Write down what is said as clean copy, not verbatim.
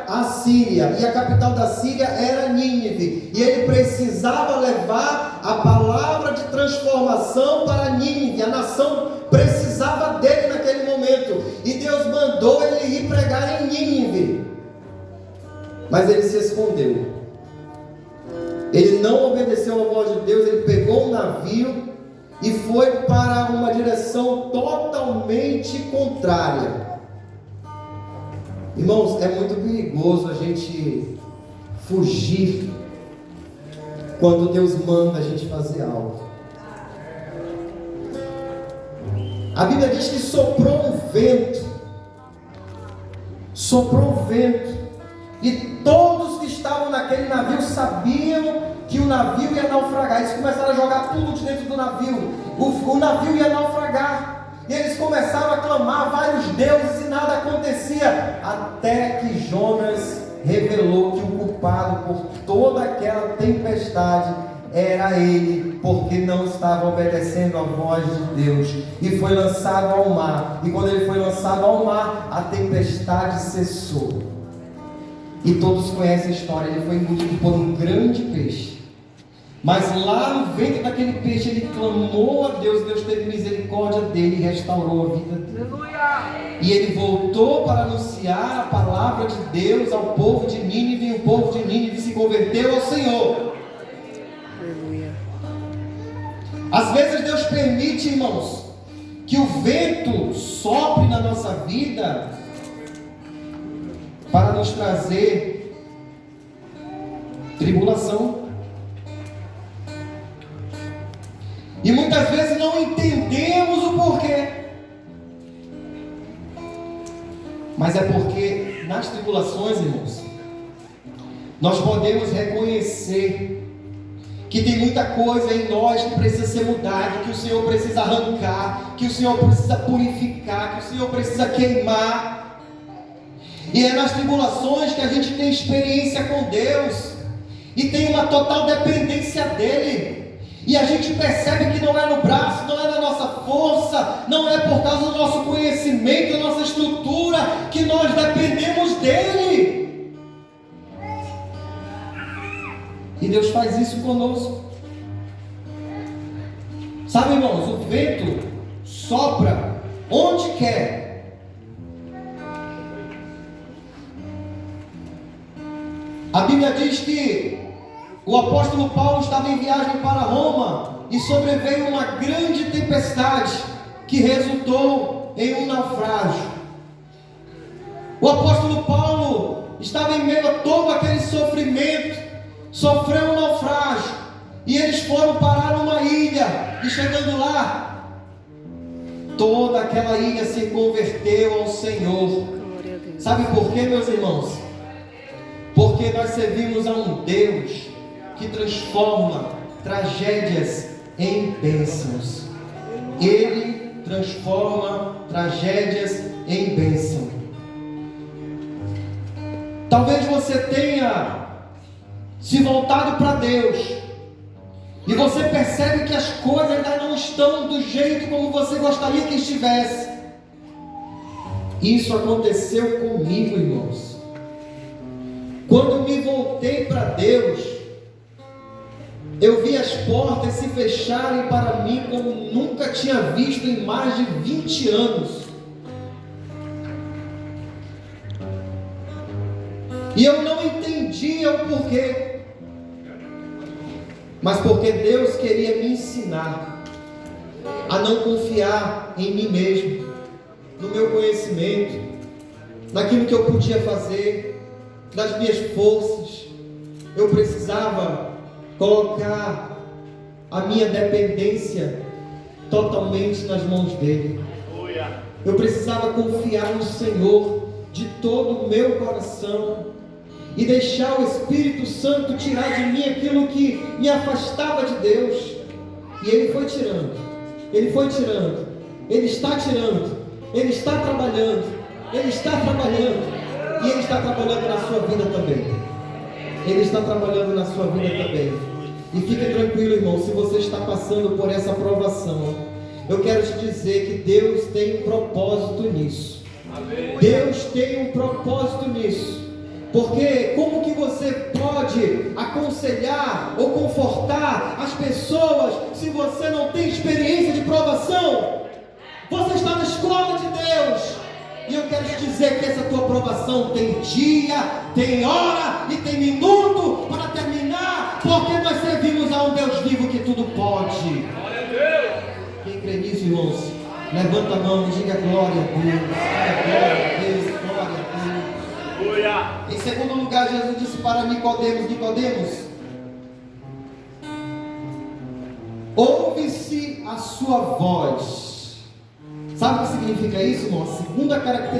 a Síria, e a capital da Síria era Nínive, e ele precisava levar a palavra de transformação para Nínive. A nação precisava dele naquele momento, e Deus mandou ele ir pregar em Nínive, mas ele se escondeu. Ele não obedeceu à voz de Deus. Ele pegou um navio e foi para uma direção totalmente contrária. Irmãos, é muito perigoso a gente fugir quando Deus manda a gente fazer algo. A Bíblia diz que soprou um vento, e todos que estavam naquele navio sabiam que o navio ia naufragar. Eles começaram a jogar tudo de dentro do navio. O navio ia naufragar. E eles começaram a clamar vários deuses e nada acontecia. Até que Jonas revelou que o culpado por toda aquela tempestade era ele, porque não estava obedecendo a voz de Deus. E foi lançado ao mar. E quando ele foi lançado ao mar, a tempestade cessou. E todos conhecem a história. Ele foi engolido por um grande peixe. Mas lá no ventre daquele peixe ele clamou a Deus. Deus teve misericórdia dele e restaurou a vida dele. E ele voltou para anunciar a palavra de Deus ao povo de Nínive. E o povo de Nínive se converteu ao Senhor. Às vezes Deus permite, irmãos, que o vento sopre na nossa vida para nos trazer tribulação. E muitas vezes não entendemos o porquê. Mas é porque nas tribulações, irmãos, nós podemos reconhecer que tem muita coisa em nós que precisa ser mudada, que o Senhor precisa arrancar, que o Senhor precisa purificar, que o Senhor precisa queimar. E é nas tribulações que a gente tem experiência com Deus e tem uma total dependência dEle. E a gente percebe que não é no braço, não é na nossa força, não é por causa do nosso conhecimento, da nossa estrutura, que nós dependemos dEle. E Deus faz isso conosco. Sabe, irmãos, o vento sopra onde quer. A Bíblia diz que o apóstolo Paulo estava em viagem para Roma e sobreveio uma grande tempestade que resultou em um naufrágio. O apóstolo Paulo estava em meio a todo aquele sofrimento, sofreu um naufrágio, e eles foram parar numa ilha, e chegando lá, toda aquela ilha se converteu ao Senhor. Sabe por quê, meus irmãos? Porque nós servimos a um Deus que transforma tragédias em bênçãos. Ele transforma tragédias em bênção. Talvez você tenha se voltado para Deus e você percebe que as coisas ainda não estão do jeito como você gostaria que estivesse. Isso aconteceu comigo, irmãos. Quando eu me voltei para Deus, eu vi as portas se fecharem para mim como nunca tinha visto em mais de 20 anos. E eu não entendia o porquê. Mas porque Deus queria me ensinar a não confiar em mim mesmo, no meu conhecimento, naquilo que eu podia fazer, nas minhas forças. Eu precisava colocar a minha dependência totalmente nas mãos dele. Eu precisava confiar no Senhor de todo o meu coração e deixar o Espírito Santo tirar de mim aquilo que me afastava de Deus. E Ele foi tirando, Ele foi tirando, Ele está tirando, Ele está trabalhando, Ele está trabalhando, e Ele está trabalhando na sua vida também. Ele está trabalhando na sua vida também. E fique tranquilo, irmão, se você está passando por essa provação, eu quero te dizer que Deus tem um propósito nisso. Deus tem um propósito nisso. Porque como que você pode aconselhar ou confortar as pessoas se você não tem experiência de provação? Você está na escola de Deus, e eu quero te dizer que essa tua provação tem dia, tem hora e tem minuto para terminar, porque nós servimos a um Deus vivo que tudo pode. Quem crê nisso, irmãos, levanta a mão e diga glória a Deus, glória a Deus, glória a Deus. Em segundo lugar, Jesus disse para Nicodemos: ouve-se a sua voz. Sabe o que significa isso, irmão? A segunda característica